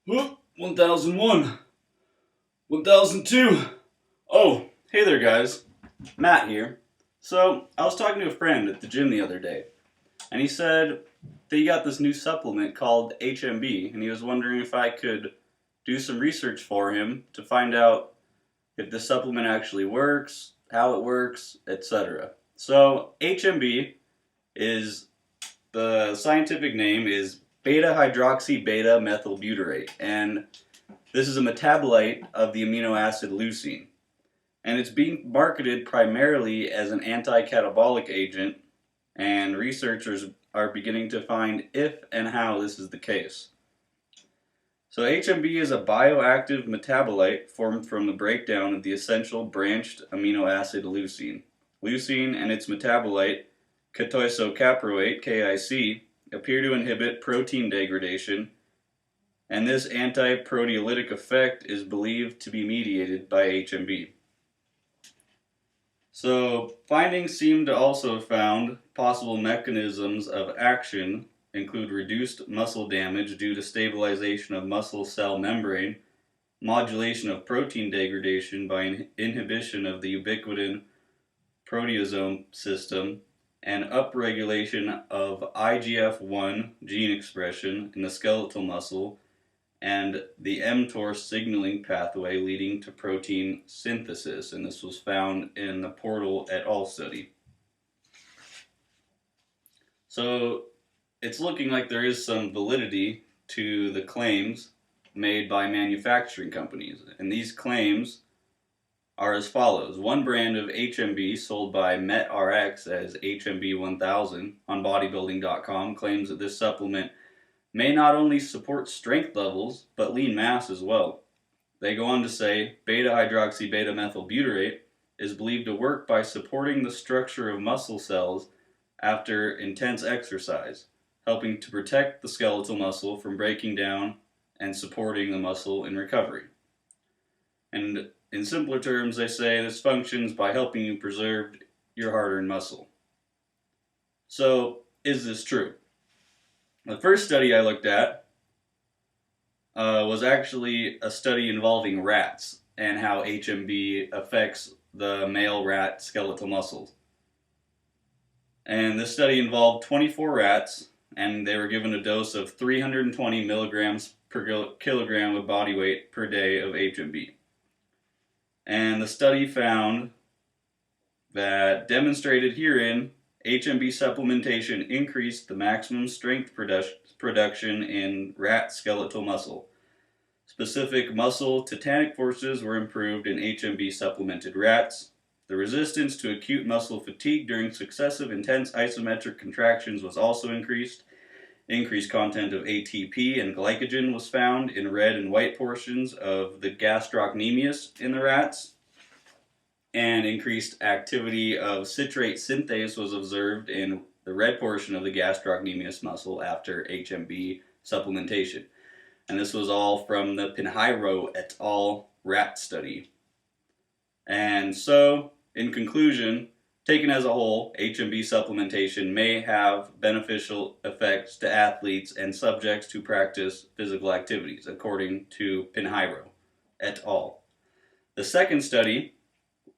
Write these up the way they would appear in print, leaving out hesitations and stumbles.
Whoop, 1001, 1002. Oh, hey there, guys. Matt here. So, I was talking to a friend at the gym the other day, and he said that he got this new supplement called HMB, and he was wondering if I could do some research for him to find out if the supplement actually works, how it works, etc. So, HMB is the scientific name is Beta-Hydroxy-Beta-Methybutyrate, and this is a metabolite of the amino acid leucine, and it's being marketed primarily as an anti-catabolic agent, and researchers are beginning to find if and how this is the case. So HMB is a bioactive metabolite formed from the breakdown of the essential branched amino acid leucine. Leucine and its metabolite, ketoisocaproate, KIC, appear to inhibit protein degradation, and this anti-proteolytic effect is believed to be mediated by HMB. So, findings seem to also have found possible mechanisms of action include reduced muscle damage due to stabilization of muscle cell membrane, modulation of protein degradation by inhibition of the ubiquitin proteasome system, and upregulation of IGF-1 gene expression in the skeletal muscle and the mTOR signaling pathway leading to protein synthesis, and this was found in the Portal et al. Study. So it's looking like there is some validity to the claims made by manufacturing companies, and these claims are as follows. One brand of HMB sold by MetRx as HMB 1000 on bodybuilding.com claims that this supplement may not only support strength levels, but lean mass as well. They go on to say Beta-Hydroxy-Beta-Methybutyrate is believed to work by supporting the structure of muscle cells after intense exercise, helping to protect the skeletal muscle from breaking down and supporting the muscle in recovery. And in simpler terms, they say this functions by helping you preserve your hard-earned muscle. So, is this true? The first study I looked at was actually a study involving rats and how HMB affects the male rat skeletal muscles. And this study involved 24 rats, and they were given a dose of 320 milligrams per kilogram of body weight per day of HMB. And the study found that demonstrated herein, HMB supplementation increased the maximum strength production in rat skeletal muscle. Specific muscle tetanic forces were improved in HMB supplemented rats. The resistance to acute muscle fatigue during successive intense isometric contractions was also increased. Increased content of ATP and glycogen was found in red and white portions of the gastrocnemius in the rats, and increased activity of citrate synthase was observed in the red portion of the gastrocnemius muscle after HMB supplementation. And this was all from the Pinheiro et al. Rat study. And so, in conclusion, taken as a whole, HMB supplementation may have beneficial effects to athletes and subjects who practice physical activities, according to Pinheiro et al. The second study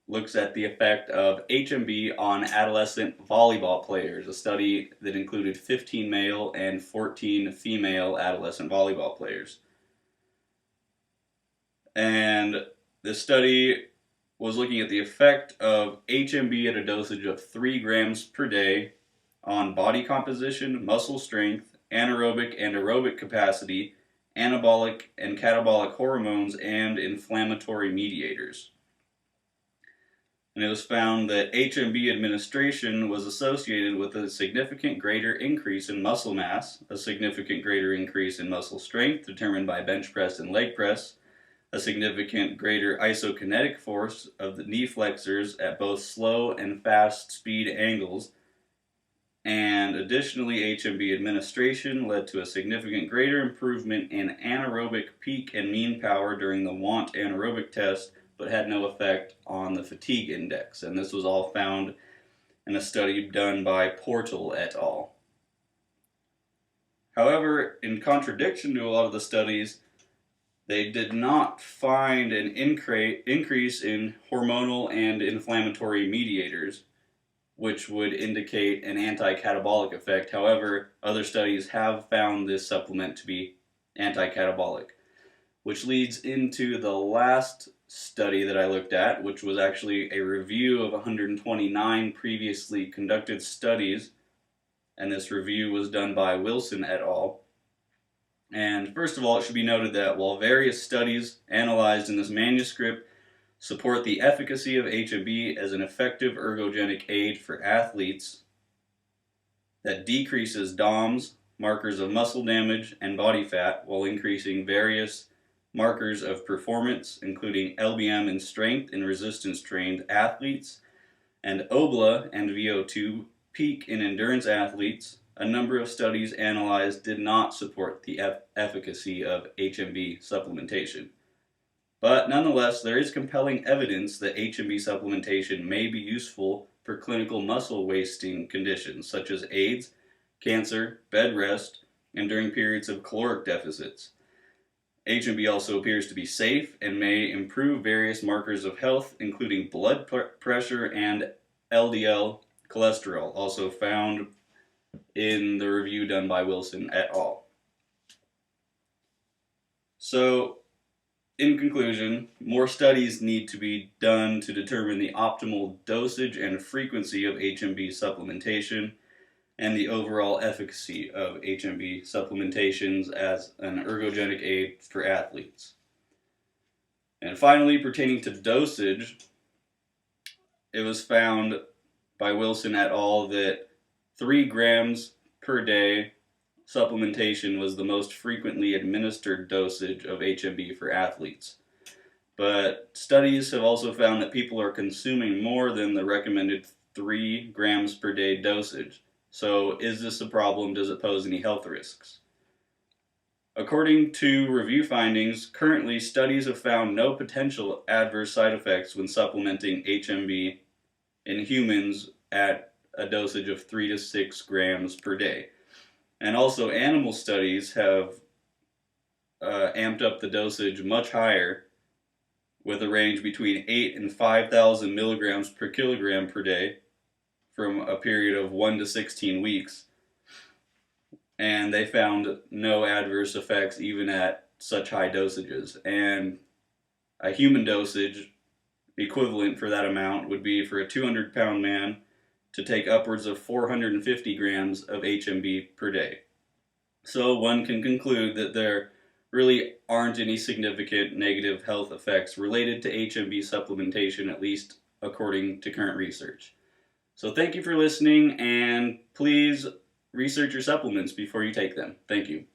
looks at the effect of HMB on adolescent volleyball players, a study that included 15 male and 14 female adolescent volleyball players. And this study was looking at the effect of HMB at a dosage of 3 grams per day on body composition, muscle strength, anaerobic and aerobic capacity, anabolic and catabolic hormones, and inflammatory mediators. And it was found that HMB administration was associated with a significant greater increase in muscle mass, a significant greater increase in muscle strength determined by bench press and leg press, a significant greater isokinetic force of the knee flexors at both slow and fast speed angles, and additionally HMB administration led to a significant greater improvement in anaerobic peak and mean power during the WANT anaerobic test, but had no effect on the fatigue index. And this was all found in a study done by Portal et al. However, in contradiction to a lot of the studies, They did not find an increase in hormonal and inflammatory mediators, which would indicate an anti-catabolic effect. However, other studies have found this supplement to be anti-catabolic, which leads into the last study that I looked at, which was actually a review of 129 previously conducted studies, and this review was done by Wilson et al. And first of all, it should be noted that while various studies analyzed in this manuscript support the efficacy of HMB as an effective ergogenic aid for athletes that decreases DOMS, markers of muscle damage, and body fat while increasing various markers of performance, including LBM in strength and resistance trained athletes, and OBLA and VO2 peak in endurance athletes, a number of studies analyzed did not support the efficacy of HMB supplementation. But nonetheless, there is compelling evidence that HMB supplementation may be useful for clinical muscle wasting conditions such as AIDS, cancer, bed rest, and during periods of caloric deficits. HMB also appears to be safe and may improve various markers of health, including blood pressure and LDL cholesterol, also found in the review done by Wilson et al. So, in conclusion, more studies need to be done to determine the optimal dosage and frequency of HMB supplementation and the overall efficacy of HMB supplementations as an ergogenic aid for athletes. And finally, pertaining to dosage, it was found by Wilson et al. That 3 grams per day supplementation was the most frequently administered dosage of HMB for athletes. But studies have also found that people are consuming more than the recommended 3 grams per day dosage. So is this a problem? Does it pose any health risks? According to review findings, currently studies have found no potential adverse side effects when supplementing HMB in humans at a dosage of 3 to 6 grams per day. And also animal studies have amped up the dosage much higher, with a range between 8 and 5,000 milligrams per kilogram per day from a period of 1 to 16 weeks. And they found no adverse effects even at such high dosages. And a human dosage equivalent for that amount would be for a 200-pound man to take upwards of 450 grams of HMB per day. So one can conclude that there really aren't any significant negative health effects related to HMB supplementation, at least according to current research. So thank you for listening, and please research your supplements before you take them. Thank you.